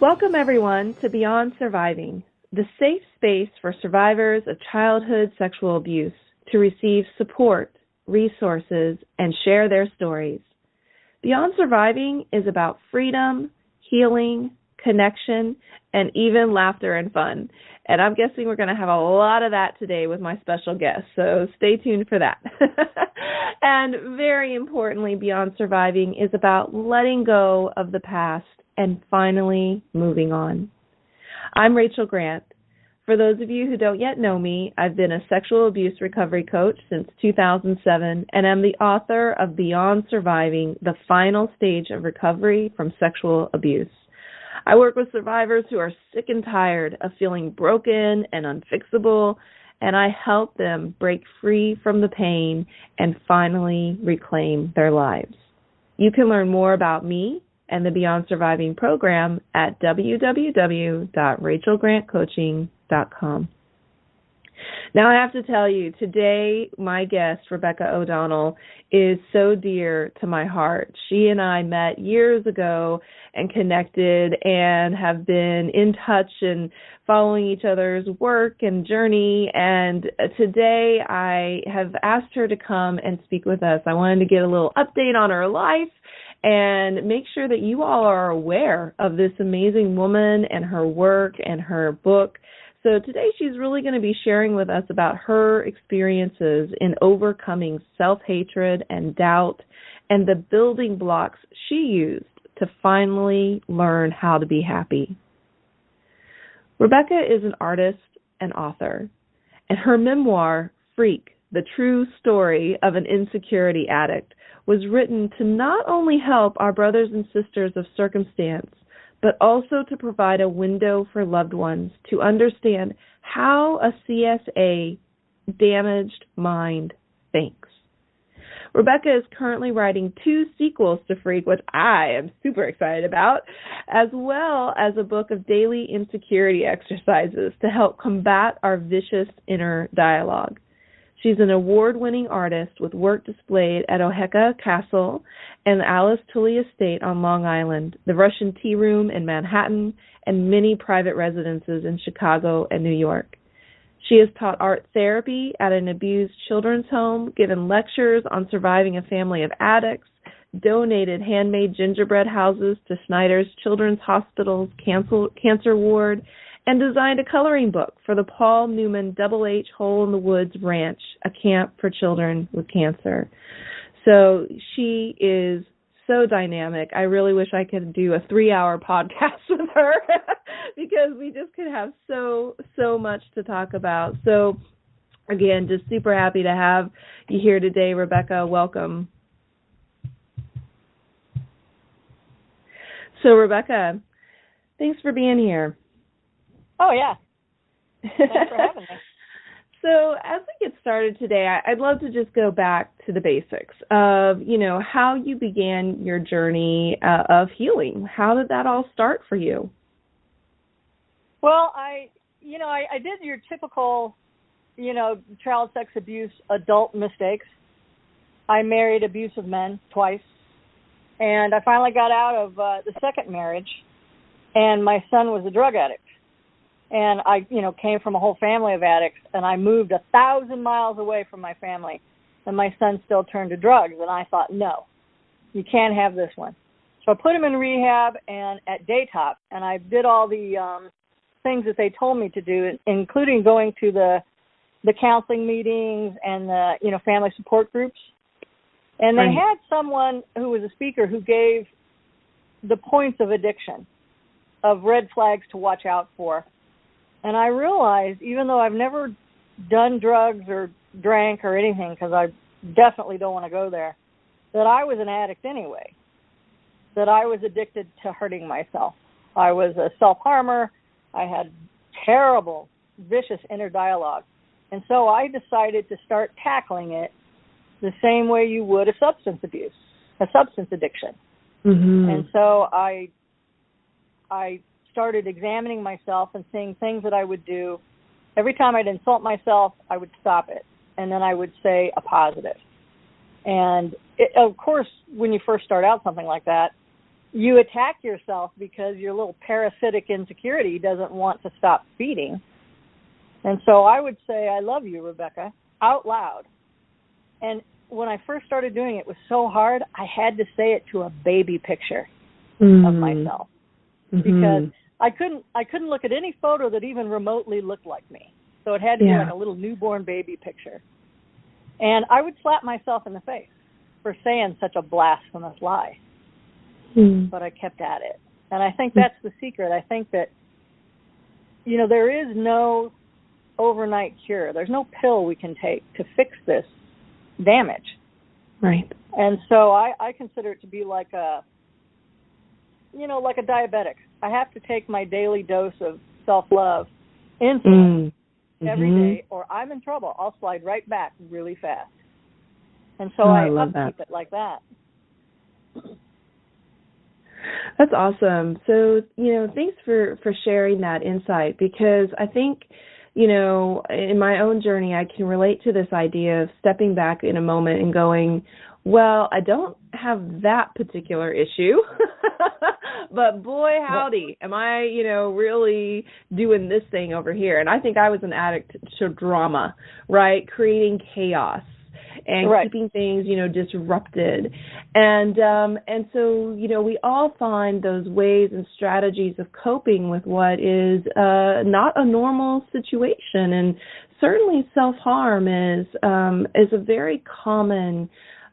Welcome, everyone, to Beyond Surviving, the safe space for survivors of childhood sexual abuse to receive support, resources, and share their stories. Beyond Surviving is about freedom, healing, connection, and even laughter and fun. And I'm guessing we're going to have a lot of that today with my special guest, so stay tuned for that. And very importantly, Beyond Surviving is about letting go of the past and finally moving on. I'm Rachel Grant. For those of you who don't yet know me, I've been a sexual abuse recovery coach since 2007, and I'm the author of Beyond Surviving, the final stage of recovery from sexual abuse. I work with survivors who are sick and tired of feeling broken and unfixable, and I help them break free from the pain and finally reclaim their lives. You can learn more about me and the Beyond Surviving program at www.rachelgrantcoaching.com. Now, I have to tell you, today my guest, Rebecca O'Donnell, is so dear to my heart. She and I met years ago and connected and have been in touch and following each other's work and journey. And today I have asked her to come and speak with us. I wanted to get a little update on her life and make sure that you all are aware of this amazing woman and her work and her book. So today she's really going to be sharing with us about her experiences in overcoming self-hatred and doubt and the building blocks she used to finally learn how to be happy. Rebecca is an artist and author, and her memoir, Freak, the True Story of an Insecurity Addict, was written to not only help our brothers and sisters of circumstance, but also to provide a window for loved ones to understand how a CSA damaged mind thinks. Rebecca is currently writing 2 sequels to Freak, which I am super excited about, as well as a book of daily insecurity exercises to help combat our vicious inner dialogue. She's an award-winning artist with work displayed at Oheka Castle and the Alice Tully Estate on Long Island, the Russian Tea Room in Manhattan, and many private residences in Chicago and New York. She has taught art therapy at an abused children's home, given lectures on surviving a family of addicts, donated handmade gingerbread houses to Snyder's Children's Hospital's cancer ward, and designed a coloring book for the Paul Newman Double H Hole in the Woods Ranch, a camp for children with cancer. So she is so dynamic. I really wish I could do a 3-hour podcast with her because we just could have so much to talk about. So, again, just super happy to have you here today, Rebecca. Welcome. So, Rebecca, thanks for being here. Oh, yeah. Thanks for having me. So as we get started today, I'd love to just go back to the basics of, how you began your journey of healing. How did that all start for you? Well, I did your typical, child sex abuse adult mistakes. I married abusive men twice, and I finally got out of the second marriage, and my son was a drug addict. And I, came from a whole family of addicts, and I moved 1,000 miles away from my family, and my son still turned to drugs. And I thought, no, you can't have this one. So I put him in rehab and at Daytop, and I did all the things that they told me to do, including going to the counseling meetings and the, family support groups. And they had someone who was a speaker who gave the points of addiction, of red flags to watch out for. And I realized, even though I've never done drugs or drank or anything, because I definitely don't want to go there, that I was an addict anyway, that I was addicted to hurting myself. I was a self-harmer. I had terrible, vicious inner dialogue. And so I decided to start tackling it the same way you would a substance abuse, a substance addiction. Mm-hmm. And so I started examining myself and seeing things that I would do. Every time I'd insult myself, I would stop it, and then I would say a positive. And, of course, when you first start out something like that, you attack yourself because your little parasitic insecurity doesn't want to stop feeding. And so I would say, I love you, Rebecca, out loud. And when I first started doing it, it was so hard, I had to say it to a baby picture of myself. Because I couldn't look at any photo that even remotely looked like me. So it had to be like a little newborn baby picture. And I would slap myself in the face for saying such a blasphemous lie. But I kept at it. And I think that's the secret. I think that, you know, there is no overnight cure. There's no pill we can take to fix this damage. Right. And so I consider it to be like a, you know, like a diabetic. I have to take my daily dose of self-love, insulin, every day, or I'm in trouble. I'll slide right back really fast. And so I upkeep it like that. That's awesome. So, you know, thanks for sharing that insight, because I think, you know, in my own journey, I can relate to this idea of stepping back in a moment and going, well, I don't have that particular issue, but boy, howdy, am I, you know, really doing this thing over here? And I think I was an addict to drama, right? Creating chaos and keeping things, you know, disrupted. And so, you know, we all find those ways and strategies of coping with what is not a normal situation. And certainly self-harm is a very common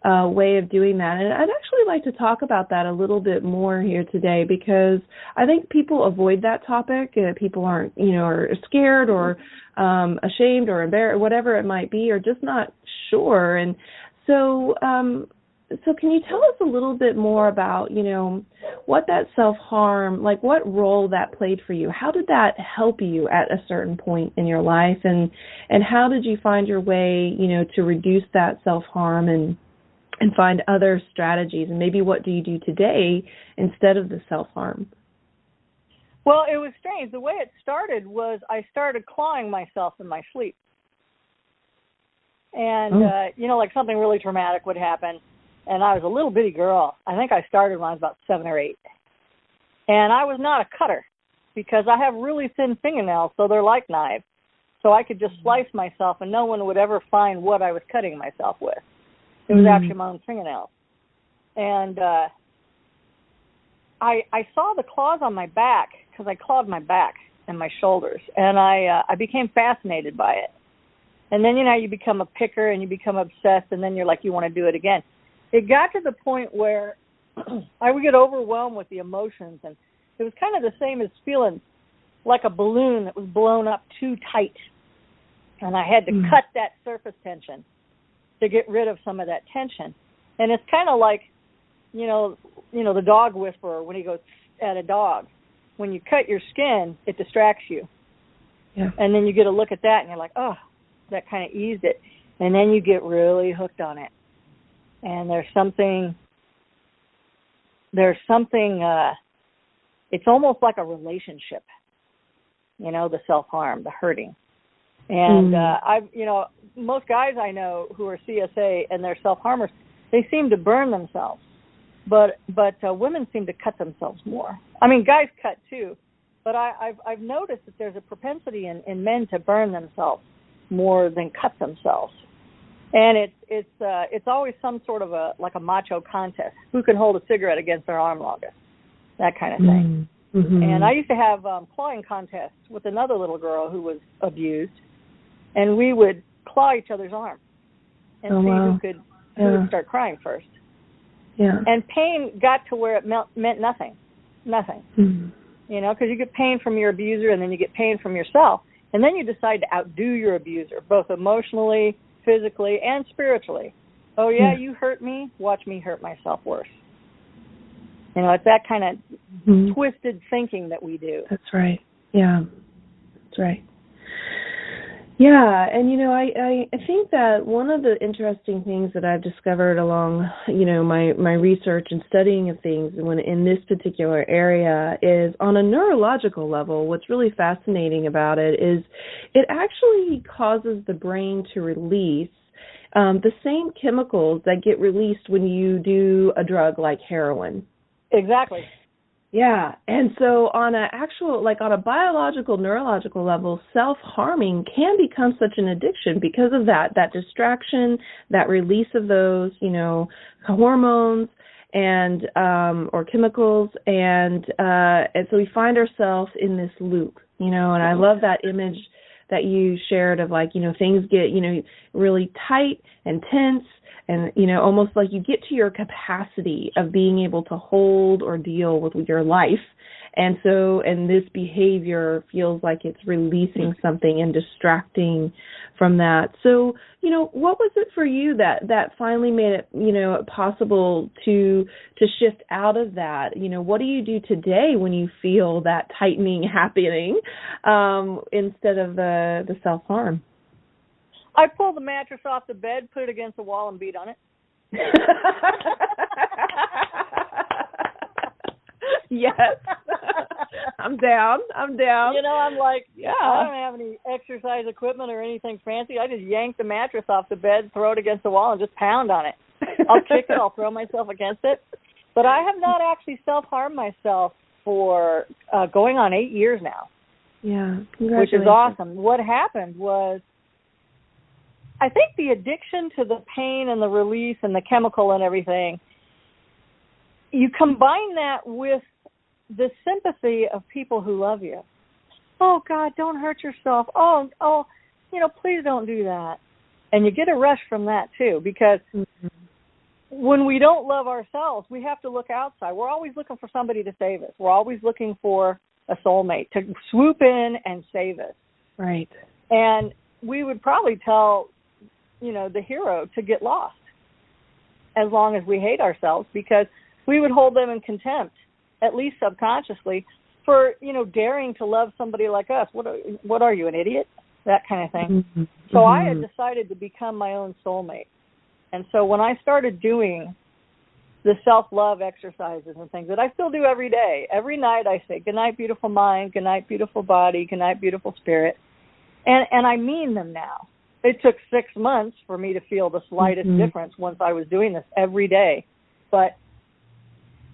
way of doing that. And I'd actually like to talk about that a little bit more here today, because I think people avoid that topic. People aren't, you know, are scared or ashamed or embarrassed, whatever it might be, or just not sure. And so, so can you tell us a little bit more about, you know, what that self-harm, like what role that played for you? How did that help you at a certain point in your life? And how did you find your way, you know, to reduce that self-harm and find other strategies? And maybe what do you do today instead of the self-harm? Well, it was strange. The way it started was I started clawing myself in my sleep. And, you know, like something really traumatic would happen. And I was a little bitty girl. I think I started when I was about 7 or 8. And I was not a cutter because I have really thin fingernails, so they're like knives. So I could just slice myself and no one would ever find what I was cutting myself with. It was actually my own fingernails. And I saw the claws on my back because I clawed my back and my shoulders. And I became fascinated by it. And then, you know, you become a picker and you become obsessed, and then you're like, you want to do it again. It got to the point where I would get overwhelmed with the emotions. And it was kind of the same as feeling like a balloon that was blown up too tight. And I had to cut that surface tension to get rid of some of that tension. And it's kind of like, you know, the dog whisperer when he goes at a dog. When you cut your skin, it distracts you. Yeah. And then you get a look at that and you're like, oh, that kind of eased it. And then you get really hooked on it. And there's something, it's almost like a relationship, you know, the self-harm, the hurting. And you know, most guys I know who are CSA and they're self-harmers, they seem to burn themselves, but women seem to cut themselves more. I mean, guys cut too, but I've noticed that there's a propensity in men to burn themselves more than cut themselves, and it's always some sort of a macho contest, who can hold a cigarette against their arm longest, that kind of thing. And I used to have clawing contests with another little girl who was abused. And we would claw each other's arm and see who would start crying first. Yeah. And pain got to where it meant nothing. You know, because you get pain from your abuser and then you get pain from yourself. And then you decide to outdo your abuser, both emotionally, physically, and spiritually. Oh, yeah, you hurt me, watch me hurt myself worse. You know, it's that kind of twisted thinking that we do. That's right. Yeah, that's right. Yeah, and, you know, I think that one of the interesting things that I've discovered along, you know, my research and studying of things in this particular area is on a neurological level, what's really fascinating about it is it actually causes the brain to release the same chemicals that get released when you do a drug like heroin. Exactly. Yeah. And so on a biological, neurological level, self-harming can become such an addiction because of that distraction, that release of those, hormones and or chemicals, and so we find ourselves in this loop, and I love that image that you shared of things get, really tight and tense, and, almost like you get to your capacity of being able to hold or deal with your life. And this behavior feels like it's releasing something and distracting from that. So, what was it for you that finally made it, possible to shift out of that? What do you do today when you feel that tightening happening, instead of the self-harm? I pull the mattress off the bed, put it against the wall, and beat on it. Yes. I'm down. I'm like, yeah. I don't have any exercise equipment or anything fancy. I just yank the mattress off the bed, throw it against the wall, and just pound on it. I'll kick it. I'll throw myself against it. But I have not actually self-harmed myself for going on 8 years now. Yeah, which is awesome. What happened was, I think the addiction to the pain and the release and the chemical and everything, you combine that with the sympathy of people who love you. Oh, God, don't hurt yourself. Oh, please don't do that. And you get a rush from that, too, because when we don't love ourselves, we have to look outside. We're always looking for somebody to save us. We're always looking for a soulmate to swoop in and save us. Right. And we would probably tell, the hero to get lost as long as we hate ourselves, because we would hold them in contempt, at least subconsciously, for, daring to love somebody like us. What are you, an idiot? That kind of thing. Mm-hmm. So I had decided to become my own soulmate. And so when I started doing the self-love exercises and things that I still do every day, every night I say, good night, beautiful mind, good night, beautiful body, good night, beautiful spirit. And I mean them now. It took 6 months for me to feel the slightest difference once I was doing this every day. But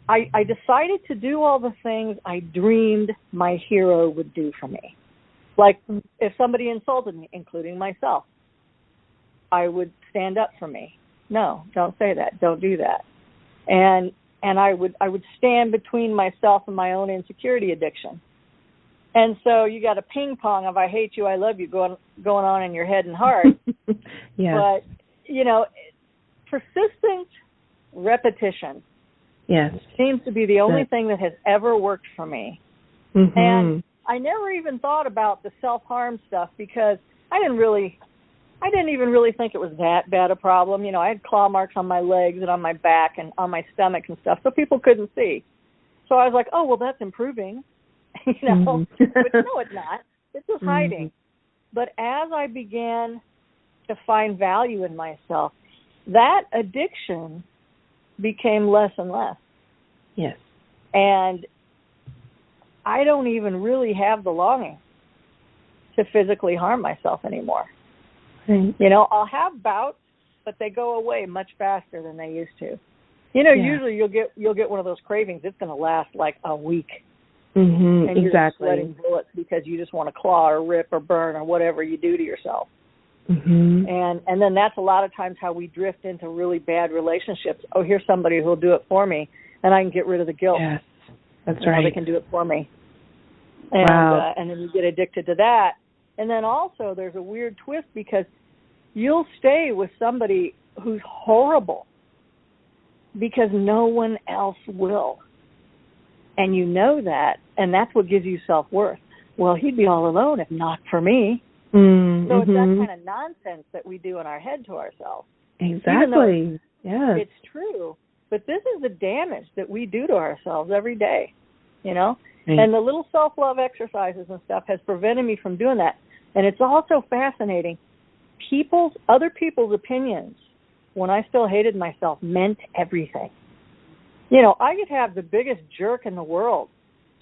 I decided to do all the things I dreamed my hero would do for me. Like if somebody insulted me, including myself, I would stand up for me. No, don't say that. Don't do that. And I would stand between myself and my own insecurity addiction. And so you got a ping pong of I hate you, I love you going on in your head and heart. Yes. But, persistent repetition seems to be the only thing that has ever worked for me. Mm-hmm. And I never even thought about the self-harm stuff because I didn't even really think it was that bad a problem. I had claw marks on my legs and on my back and on my stomach and stuff, so people couldn't see. So I was like, oh, well, that's improving. But no, it's not. It's just hiding. But as I began to find value in myself, that addiction became less and less. Yes. And I don't even really have the longing to physically harm myself anymore. Right. I'll have bouts, but they go away much faster than they used to. Usually you'll get one of those cravings. It's going to last like a week. Mm-hmm, and you're exactly. just sweating bullets because you just want to claw or rip or burn or whatever you do to yourself. Mm-hmm. And then that's a lot of times how we drift into really bad relationships. Oh, here's somebody who'll do it for me, and I can get rid of the guilt. Yes, that's right. They can do it for me. And, wow. And then you get addicted to that. And then also there's a weird twist because you'll stay with somebody who's horrible because no one else will. And you know that, and that's what gives you self-worth. Well, he'd be all alone if not for me. Mm-hmm. So it's that kind of nonsense that we do in our head to ourselves. Exactly. Yes. It's true. But this is the damage that we do to ourselves every day, Right. And the little self-love exercises and stuff has prevented me from doing that. And it's also fascinating. Other people's opinions, when I still hated myself, meant everything. I could have the biggest jerk in the world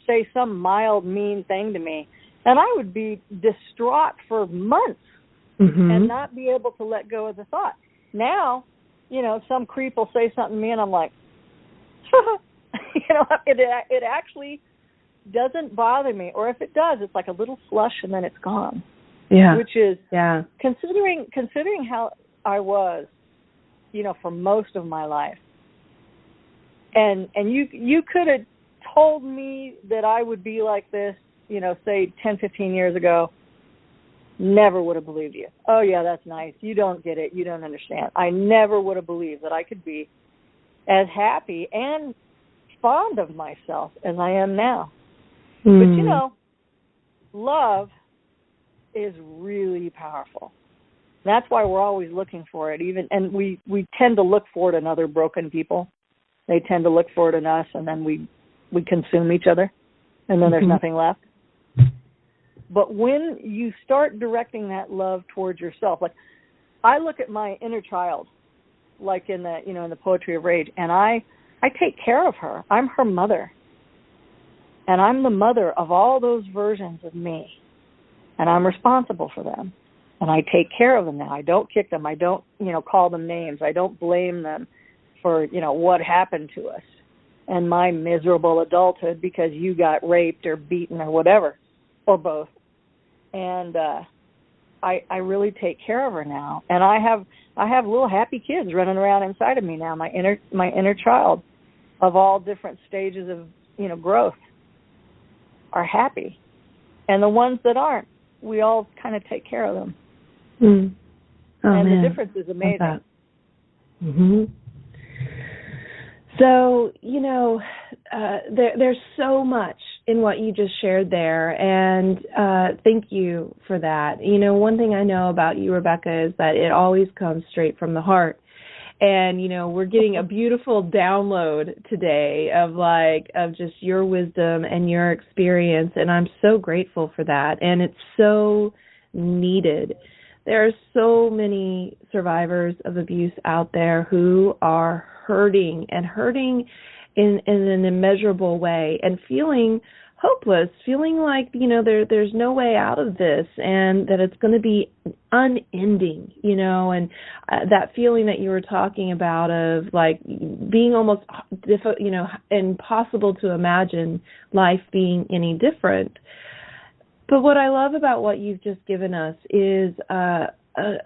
say some mild, mean thing to me, and I would be distraught for months and not be able to let go of the thought. Now, some creep will say something to me, and I'm like, It actually doesn't bother me, or if it does, it's like a little flush and then it's gone. Yeah. Which is considering how I was, for most of my life. And you could have told me that I would be like this, say 10, 15 years ago. Never would have believed you. Oh, yeah, that's nice. You don't get it. You don't understand. I never would have believed that I could be as happy and fond of myself as I am now. But, love is really powerful. That's why we're always looking for it. And we tend to look for it in other broken people. They tend to look for it in us, and then we consume each other, and then there's nothing left. But when you start directing that love towards yourself, like I look at my inner child, like in the in the Poetry of Rage, and I take care of her. I'm her mother, and I'm the mother of all those versions of me, and I'm responsible for them, and I take care of them now. I don't kick them. I don't call them names. I don't blame them for what happened to us and my miserable adulthood because you got raped or beaten or whatever, or both. And I really take care of her now, and I have little happy kids running around inside of me now. My inner child, of all different stages of growth, are happy, and the ones that aren't, we all kind of take care of them. The difference is amazing. So there's so much in what you just shared there, and thank you for that. One thing I know about you, Rebecca, is that it always comes straight from the heart. And, we're getting a beautiful download today of just your wisdom and your experience, and I'm so grateful for that. And it's so needed. There are so many survivors of abuse out there who are hurting in an immeasurable way and feeling hopeless, feeling like, there's no way out of this and that it's going to be unending, and that feeling that you were talking about of like being almost, impossible to imagine life being any different. But what I love about what you've just given us is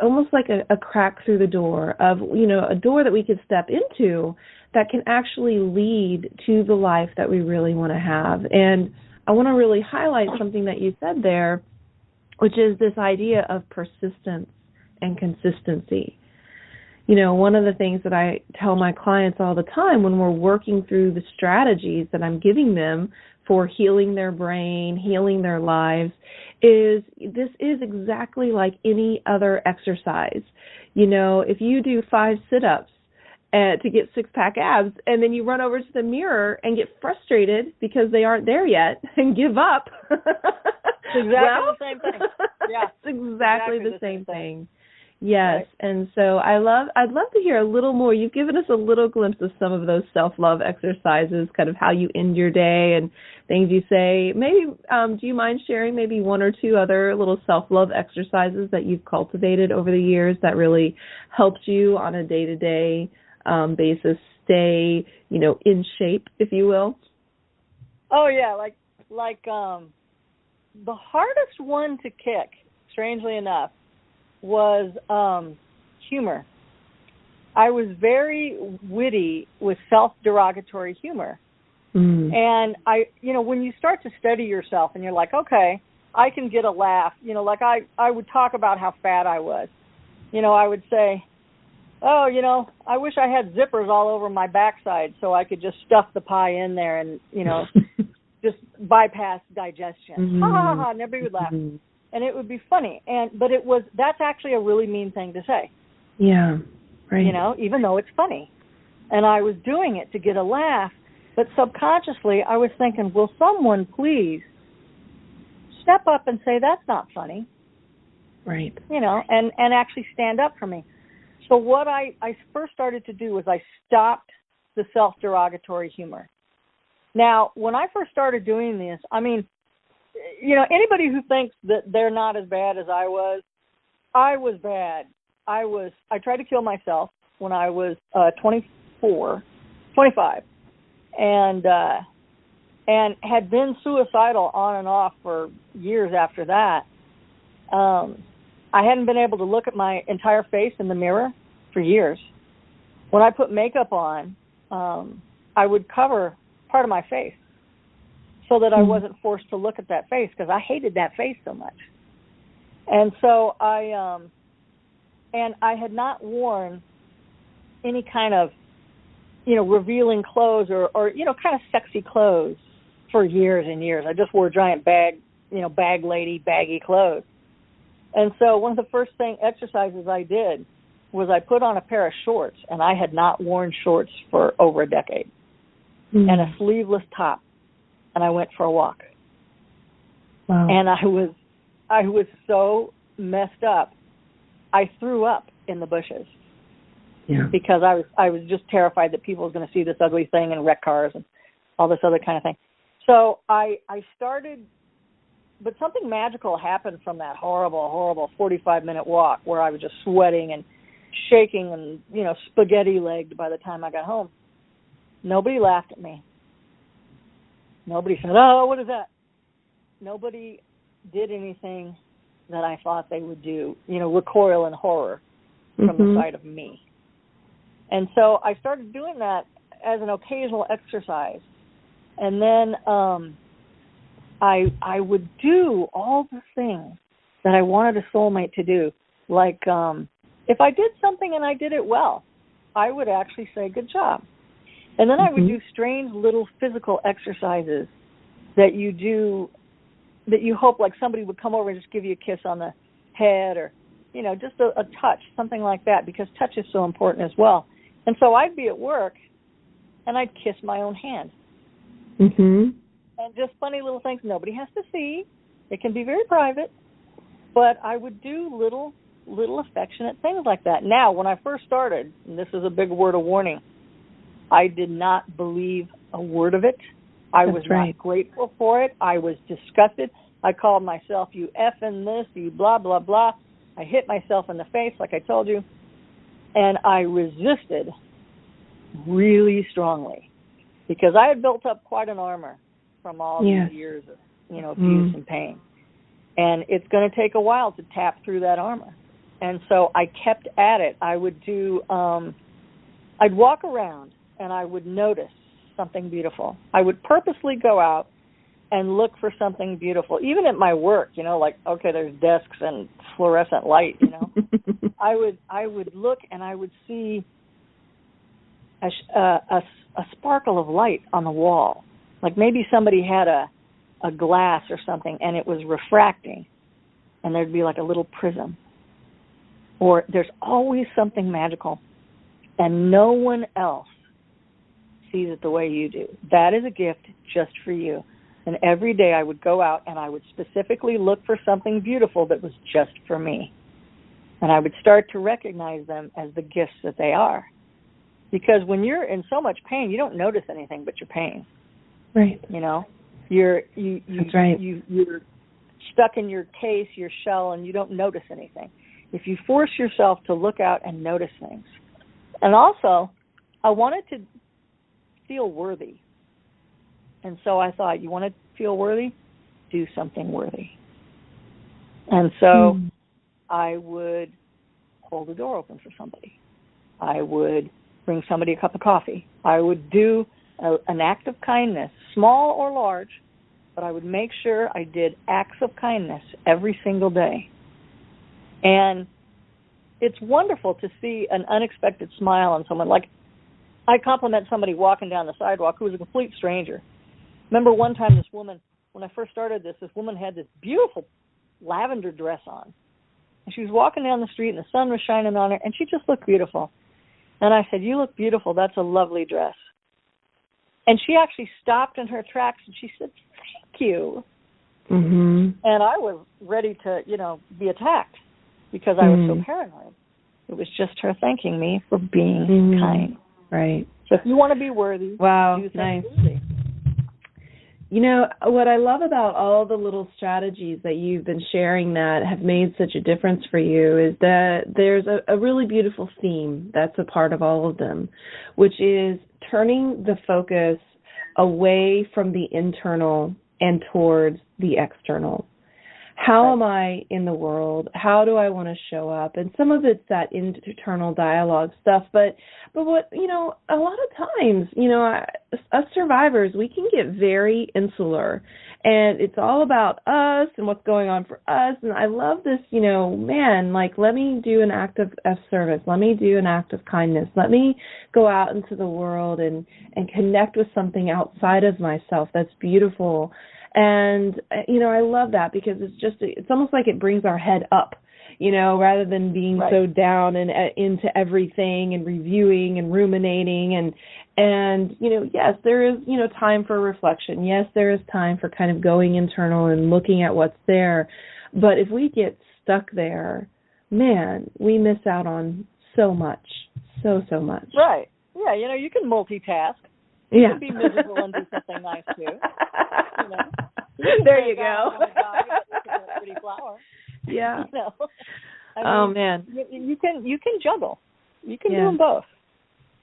almost like a crack through the door of, a door that we could step into that can actually lead to the life that we really want to have. And I want to really highlight something that you said there, which is this idea of persistence and consistency. One of the things that I tell my clients all the time when we're working through the strategies that I'm giving them for healing their brain, healing their lives, is this is exactly like any other exercise. If you do 5 sit-ups to get 6-pack abs, and then you run over to the mirror and get frustrated because they aren't there yet and give up. It's exactly the same thing. Yeah, it's exactly the same thing. Yes, right. And so I'd love to hear a little more. You've given us a little glimpse of some of those self-love exercises, kind of how you end your day and things you say. Maybe, do you mind sharing maybe 1 or 2 other little self-love exercises that you've cultivated over the years that really helped you on a day-to-day basis stay, in shape, if you will? Oh, yeah, like the hardest one to kick, strangely enough, was humor. I was very witty with self-derogatory humor. And when you start to study yourself and you're like, okay, I can get a laugh, like I would talk about how fat I was. I would say, oh, I wish I had zippers all over my backside so I could just stuff the pie in there and, just bypass digestion. Ha ha ha, and everybody would laugh. And it would be funny. But that's actually a really mean thing to say. Yeah, right. Even though it's funny. And I was doing it to get a laugh, but subconsciously I was thinking, will someone please step up and say that's not funny? Right. And actually stand up for me. So what I first started to do was I stopped the self-derogatory humor. Now, when I first started doing this, anybody who thinks that they're not as bad as I was bad. I tried to kill myself when I was 25, and had been suicidal on and off for years after that. I hadn't been able to look at my entire face in the mirror for years. When I put makeup on, I would cover part of my face so that I wasn't forced to look at that face, because I hated that face so much. And so I had not worn any kind of, revealing clothes or kind of sexy clothes for years and years. I just wore giant bag lady, baggy clothes. And so one of the first exercises I did was I put on a pair of shorts, and I had not worn shorts for over a decade, and a sleeveless top, and I went for a walk. Wow. And I was so messed up, I threw up in the bushes. Yeah. Because I was just terrified that people were going to see this ugly thing and wreck cars and all this other kind of thing. So I started, but something magical happened from that horrible, horrible 45-minute walk where I was just sweating and shaking and, spaghetti-legged by the time I got home. Nobody laughed at me. Nobody said, "Oh, what is that?" Nobody did anything that I thought they would do, recoil in horror from the sight of me. And so I started doing that as an occasional exercise. And then I would do all the things that I wanted a soulmate to do. Like if I did something and I did it well, I would actually say, "Good job." And then I would do strange little physical exercises that you do, that you hope like somebody would come over and just give you a kiss on the head, or, just a touch, something like that, because touch is so important as well. And so I'd be at work, and I'd kiss my own hand. And just funny little things nobody has to see. It can be very private. But I would do little affectionate things like that. Now, when I first started, and this is a big word of warning, I did not believe a word of it. I was not grateful for it. I was disgusted. I called myself, "You effing this, you blah, blah, blah." I hit myself in the face, like I told you. And I resisted really strongly because I had built up quite an armor from all these years of, abuse and pain. And it's going to take a while to tap through that armor. And so I kept at it. I would do, I'd walk around and I would notice something beautiful. I would purposely go out and look for something beautiful, even at my work, like, okay, there's desks and fluorescent light, I would look and I would see a sparkle of light on the wall. Like maybe somebody had a glass or something and it was refracting, and there'd be like a little prism. Or there's always something magical, and no one else sees it the way you do. That is a gift just for you. And every day I would go out and I would specifically look for something beautiful that was just for me. And I would start to recognize them as the gifts that they are. Because when you're in so much pain, you don't notice anything but your pain. Right. You're That's right. You're stuck in your case, your shell, and you don't notice anything. If you force yourself to look out and notice things. And also, I wanted to feel worthy. And so I thought, you want to feel worthy? Do something worthy. And so I would hold the door open for somebody. I would bring somebody a cup of coffee. I would do an act of kindness, small or large, but I would make sure I did acts of kindness every single day. And it's wonderful to see an unexpected smile on someone. Like, I compliment somebody walking down the sidewalk who was a complete stranger. Remember one time this woman, when I first started this woman had this beautiful lavender dress on. And she was walking down the street and the sun was shining on her, and she just looked beautiful. And I said, "You look beautiful. That's a lovely dress." And she actually stopped in her tracks and she said, "Thank you." And I was ready to, be attacked because I was so paranoid. It was just her thanking me for being kind. Right. So if you want to be worthy, do things worthy. What I love about all the little strategies that you've been sharing that have made such a difference for you is that there's a really beautiful theme that's a part of all of them, which is turning the focus away from the internal and towards the external. How am I in the world? How do I want to show up? And some of it's that internal dialogue stuff. But what, a lot of times, us survivors, we can get very insular. And it's all about us and what's going on for us. And I love this, let me do an act of service. Let me do an act of kindness. Let me go out into the world and connect with something outside of myself that's beautiful. And, I love that because it's almost like it brings our head up, rather than being so down and into everything and reviewing and ruminating. And, yes, there is, time for reflection. Yes, there is time for kind of going internal and looking at what's there. But if we get stuck there, man, we miss out on so much, so much. Right. Yeah, you can multitask. You can be miserable and do something nice, too. There you go. A pretty flower. Yeah. Man. You can juggle. You can do them both.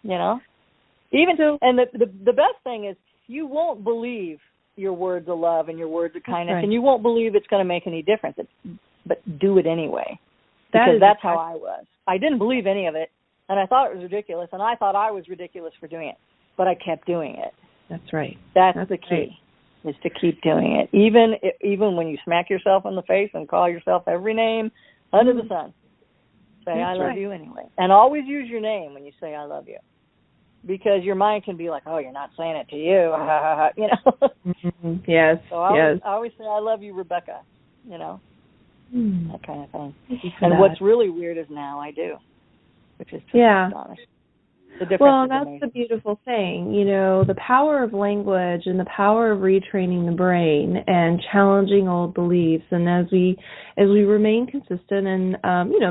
Even and the best thing is you won't believe your words of love and your words of kindness, and you won't believe it's going to make any difference. But do it anyway, because that's how I was. I didn't believe any of it, and I thought it was ridiculous, and I thought I was ridiculous for doing it, but I kept doing it. That's right. That's the key. Right. Is to keep doing it, even when you smack yourself in the face and call yourself every name under the sun. Say, I love you anyway. And always use your name when you say, I love you. Because your mind can be like, oh, you're not saying it to you. Mm-hmm. Yes, so I always say, I love you, Rebecca, that kind of thing. And what's really weird is now I do, which is just astonishing. Well, that's the beautiful thing, the power of language and the power of retraining the brain and challenging old beliefs. And as we remain consistent, and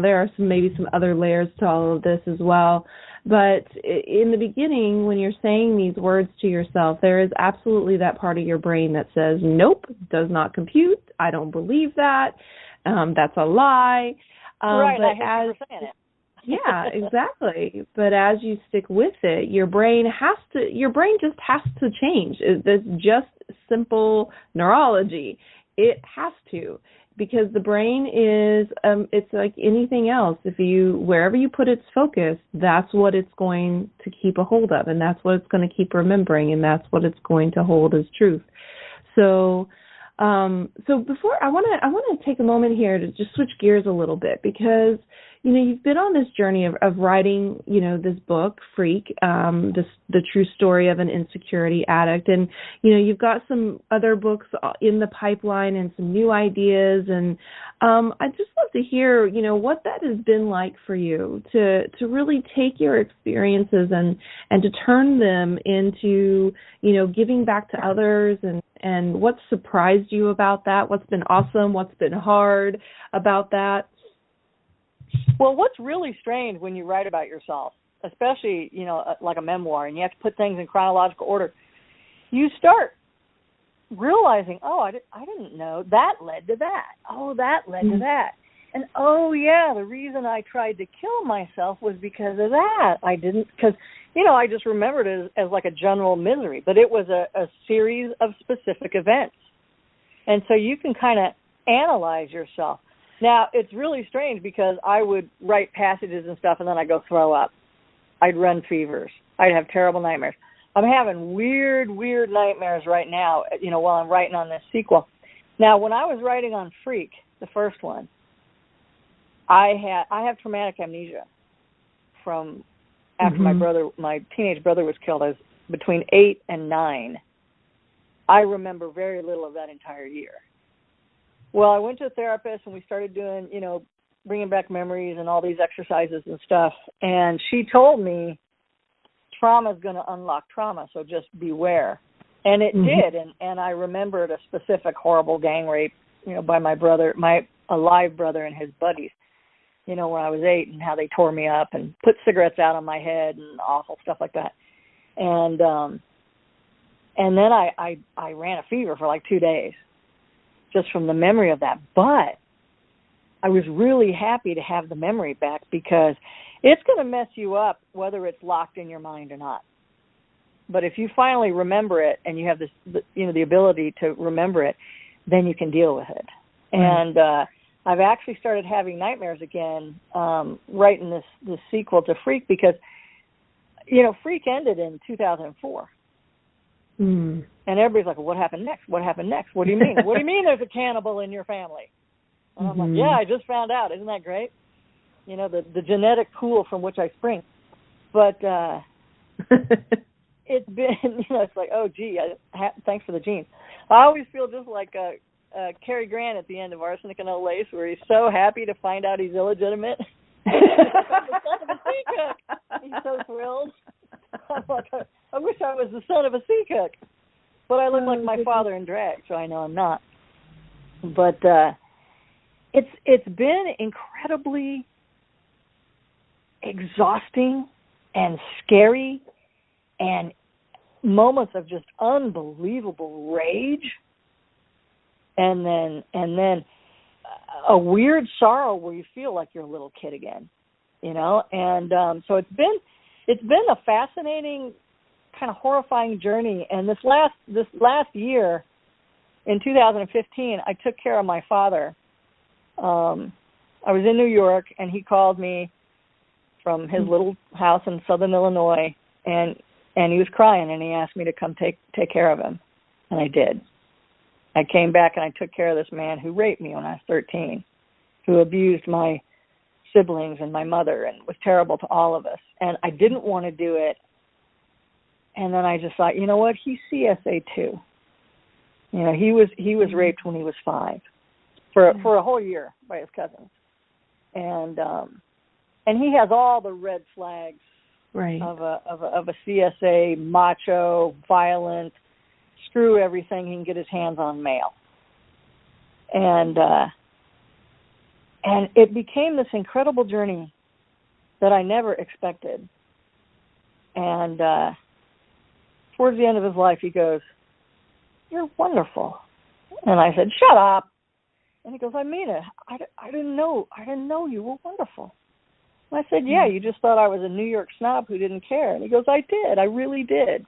there are maybe some other layers to all of this as well. But in the beginning, when you're saying these words to yourself, there is absolutely that part of your brain that says, nope, does not compute. I don't believe that. That's a lie. Right. But I hate you for saying it. Yeah, exactly. But as you stick with it, your brain just has to change. It's just simple neurology. It has to, because the brain is, it's like anything else. Wherever you put its focus, that's what it's going to keep a hold of, and that's what it's going to keep remembering, and that's what it's going to hold as truth. So before I want to take a moment here to just switch gears a little bit, because you've been on this journey of writing, this book, Freak, the true story of an insecurity addict. And, you've got some other books in the pipeline and some new ideas. And I'd just love to hear, what that has been like for you to really take your experiences and to turn them into, giving back to others, and what surprised you about that? What's been awesome? What's been hard about that? Well, what's really strange when you write about yourself, especially, like a memoir, and you have to put things in chronological order, you start realizing, oh, I didn't know that led to that. Oh, that led to that. And, oh, yeah, the reason I tried to kill myself was because of that. I didn't, because, I just remembered it as like a general misery, but it was a series of specific events. And so you can kind of analyze yourself. Now, it's really strange because I would write passages and stuff, and then I'd go throw up. I'd run fevers. I'd have terrible nightmares. I'm having weird nightmares right now, while I'm writing on this sequel. Now, when I was writing on Freak, the first one, I have traumatic amnesia from after my teenage brother was killed. I was between 8 and 9. I remember very little of that entire year. Well, I went to a therapist, and we started doing, bringing back memories and all these exercises and stuff. And she told me trauma is going to unlock trauma, so just beware. And it did. And I remembered a specific horrible gang rape, by my brother, my alive brother and his buddies, when I was 8, and how they tore me up and put cigarettes out on my head and awful stuff like that. And then I ran a fever for like 2 days, just from the memory of that. But I was really happy to have the memory back, because it's going to mess you up whether it's locked in your mind or not. But if you finally remember it and you have the ability to remember it, then you can deal with it. And I've actually started having nightmares again, writing this sequel to Freak, because, Freak ended in 2004. And everybody's like, well, what happened next? What happened next? What do you mean? What do you mean there's a cannibal in your family? And I'm like, yeah, I just found out. Isn't that great? The genetic pool from which I spring. But it's been, it's like, oh, gee, thanks for the genes. I always feel just like Cary Grant at the end of Arsenic and Old Lace, where he's so happy to find out he's illegitimate. The son of a sea cook. He's so thrilled. I'm like, I wish I was the son of a sea cook. But I look like my father in drag, so I know I'm not. But it's been incredibly exhausting and scary, and moments of just unbelievable rage, and then a weird sorrow where you feel like you're a little kid again, and so it's been a fascinating, kind of horrifying journey. And this last year, in 2015, I took care of my father. I was in New York, and he called me from his little house in southern Illinois, and he was crying, and he asked me to come take care of him, and I did. I came back and I took care of this man who raped me when I was 13, who abused my siblings and my mother and was terrible to all of us. And I didn't want to do it. And then I just thought, you know what? He's CSA too. He was raped when he was 5 for a whole year by his cousins. And he has all the red flags of a CSA, macho, violent, screw everything he can get his hands on male. And it became this incredible journey that I never expected. And towards the end of his life, he goes, "You're wonderful." And I said, "Shut up." And he goes, "I mean it. I didn't know you were wonderful." And I said, "Yeah, you just thought I was a New York snob who didn't care." And he goes, "I did. I really did."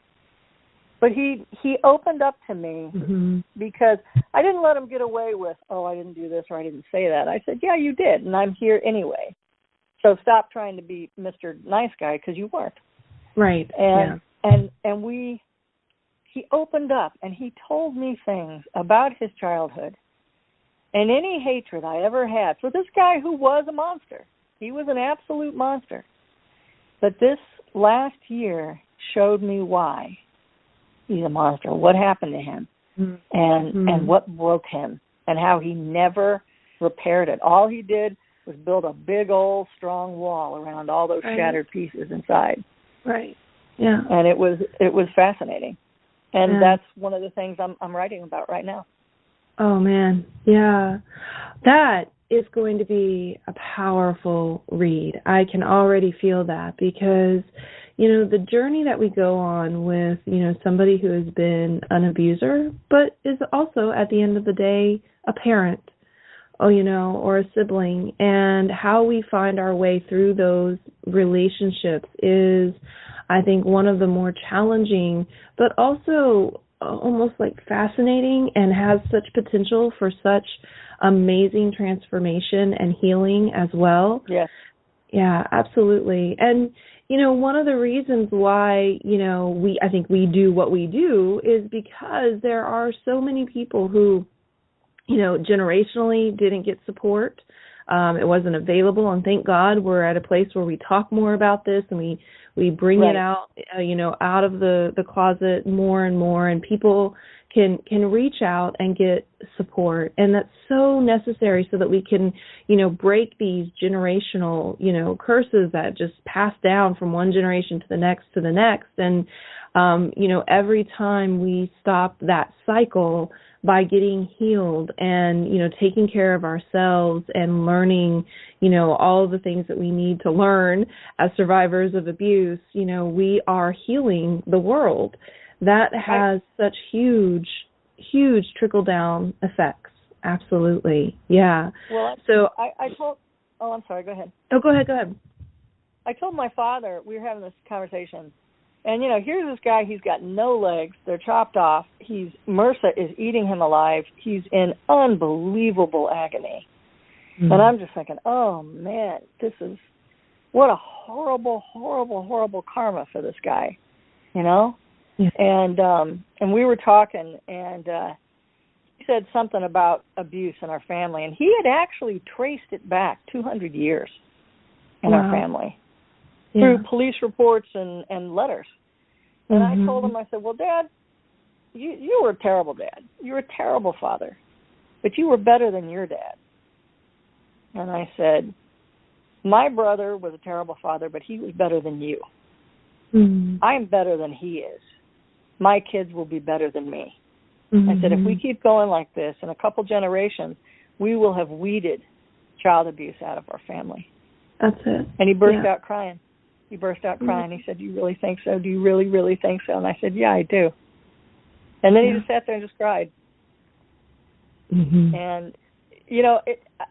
But he opened up to me because I didn't let him get away with, "Oh, I didn't do this," or "I didn't say that." I said, "Yeah, you did, and I'm here anyway. So stop trying to be Mr. Nice Guy, because you weren't." Right. And he opened up, and he told me things about his childhood and any hatred I ever had for this guy who was a monster. He was an absolute monster. But this last year showed me why he's a monster, what happened to him, and what broke him, and how he never repaired it. All he did was build a big old strong wall around all those shattered pieces inside. Right. Yeah. And it was fascinating. And that's one of the things I'm writing about right now. Oh man. Yeah. That is going to be a powerful read. I can already feel that, because the journey that we go on with, somebody who has been an abuser, but is also at the end of the day a parent, or a sibling, and how we find our way through those relationships is, I think, one of the more challenging, but also almost like fascinating, and has such potential for such amazing transformation and healing as well. Yes. Yeah, absolutely. And one of the reasons why, I think we do what we do is because there are so many people who, generationally didn't get support. It wasn't available. And thank God we're at a place where we talk more about this, and we bring it out, out of the closet more and more, and people can reach out and get support. And that's so necessary so that we can, break these generational, curses that just pass down from one generation to the next to the next. And, every time we stop that cycle by getting healed and, taking care of ourselves and learning, all the things that we need to learn as survivors of abuse, we are healing the world. That has such huge trickle-down effects. Absolutely. Yeah. Well, so I told, I'm sorry, go ahead. Oh, go ahead. I told my father, we were having this conversation, And, here's this guy, he's got no legs. They're chopped off. MRSA is eating him alive. He's in unbelievable agony. And I'm just thinking, oh, man, what a horrible, horrible, horrible karma for this guy, Yeah. And we were talking, and he said something about abuse in our family. And he had actually traced it back 200 years in our family. Through police reports and letters. And I told him, I said, well, Dad, you were a terrible dad. You were a terrible father. But you were better than your dad. And I said, my brother was a terrible father, but he was better than you. I'm better than he is. My kids will be better than me. I said, if we keep going like this, in a couple generations, we will have weeded child abuse out of our family. That's it. And he burst out crying. He burst out crying. He said, do you really think so? Do you really, really think so? And I said, yeah, I do. And then he just sat there and just cried. And,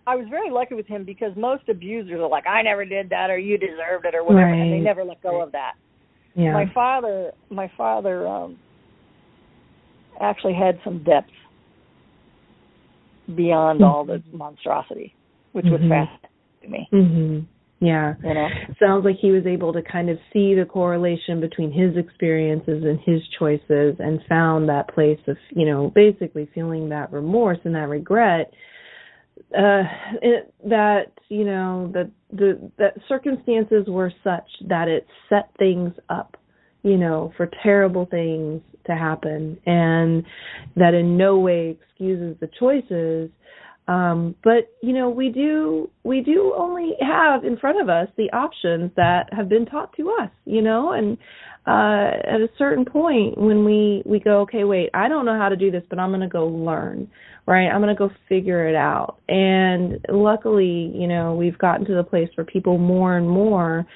I was very lucky with him because most abusers are like, I never did that, or you deserved it, or whatever, and they never let go of that. Yeah. My father actually had some depth beyond all the monstrosity, which was fascinating to me. Yeah. Sounds like he was able to kind of see the correlation between his experiences and his choices and found that place of, basically feeling that remorse and that regret, that circumstances were such that it set things up, for terrible things to happen, and that in no way excuses the choices. But we do only have in front of us the options that have been taught to us, and at a certain point when we go, okay, wait, I don't know how to do this, but I'm going to go learn, right? I'm going to go figure it out. And luckily, we've gotten to the place where people more and more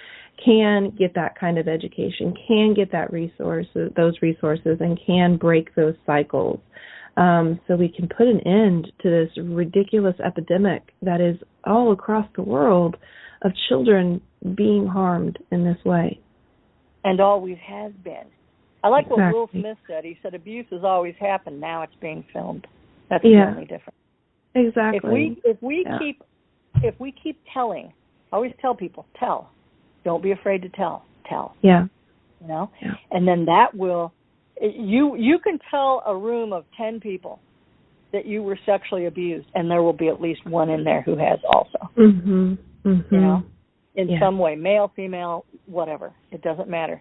can get that kind of education, can get those resources, and can break those cycles. So we can put an end to this ridiculous epidemic that is all across the world of children being harmed in this way. And always has been. I like what Will Smith said. He said abuse has always happened. Now it's being filmed. That's the only difference. Exactly. If we keep telling, I always tell people, tell. Don't be afraid to tell. Tell. Yeah. Yeah. And then that will. You can tell a room of 10 people that you were sexually abused, and there will be at least one in there who has also. In some way, male, female, whatever. It doesn't matter.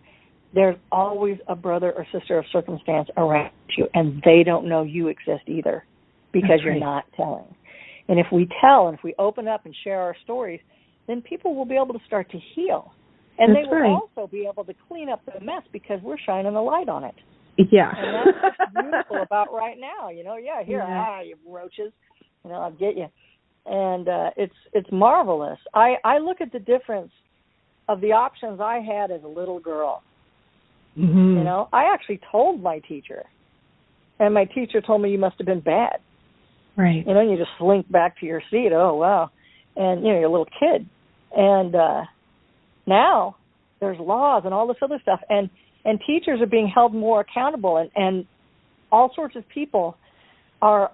There's always a brother or sister of circumstance around you, and they don't know you exist either because you're not telling. And if we tell, and if we open up and share our stories, then people will be able to start to heal. And they will also be able to clean up the mess because we're shining a light on it. Yeah. And that's what's beautiful about right now, you roaches, I'll get you. And it's marvelous. I look at the difference of the options I had as a little girl. I actually told my teacher, and my teacher told me you must have been bad. Right. You just slink back to your seat, oh, wow. And, you're a little kid. And now there's laws and all this other stuff. And teachers are being held more accountable, and all sorts of people are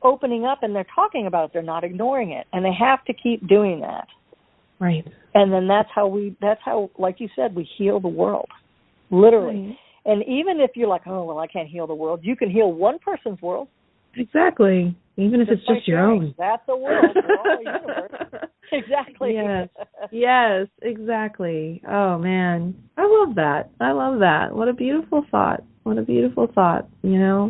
opening up, and they're talking about it. They're not ignoring it, and they have to keep doing that. Right. And then that's how, like you said, we heal the world, literally. Right. And even if you're like, oh, well, I can't heal the world, you can heal one person's world. Exactly. Even if it's just your own. That's a world. We're all a universe. Exactly. Yes, exactly. Oh, man. I love that. What a beautiful thought. Yeah.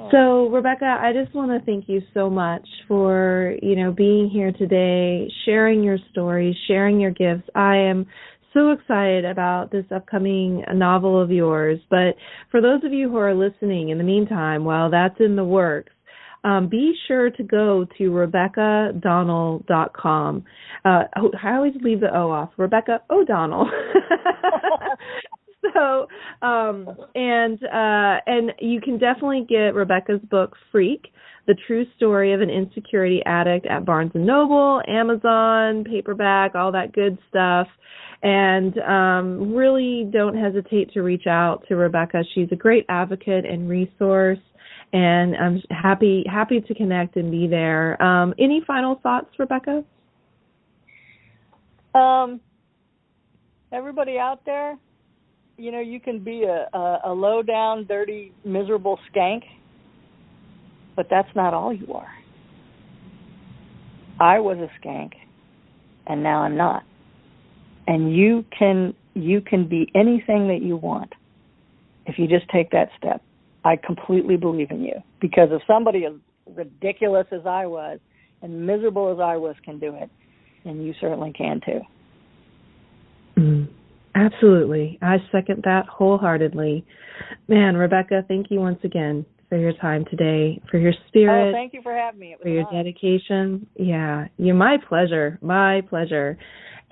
So, Rebecca, I just want to thank you so much for, being here today, sharing your stories, sharing your gifts. I am so excited about this upcoming novel of yours. But for those of you who are listening in the meantime, while that's in the works, be sure to go to RebeccaDonnell.com. I always leave the O off. Rebecca O'Donnell. So, and you can definitely get Rebecca's book, Freak, The True Story of an Insecurity Addict at Barnes & Noble, Amazon, paperback, all that good stuff. And really don't hesitate to reach out to Rebecca. She's a great advocate and resource, and I'm happy to connect and be there. Any final thoughts, Rebecca? Everybody out there, you know, you can be a low-down, dirty, miserable skank, but that's not all you are. I was a skank, and now I'm not. And you can be anything that you want if you just take that step. I completely believe in you, because if somebody as ridiculous as I was and miserable as I was can do it, then you certainly can too. Absolutely. I second that wholeheartedly. Man, Rebecca, thank you once again for your time today, for your spirit. Oh, thank you for having me. For your dedication. Yeah, my pleasure. My pleasure.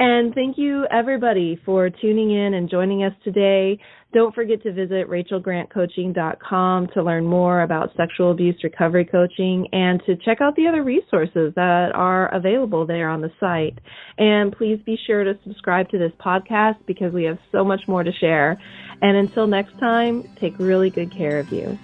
And thank you, everybody, for tuning in and joining us today. Don't forget to visit rachelgrantcoaching.com to learn more about sexual abuse recovery coaching and to check out the other resources that are available there on the site. And please be sure to subscribe to this podcast because we have so much more to share. And until next time, take really good care of you.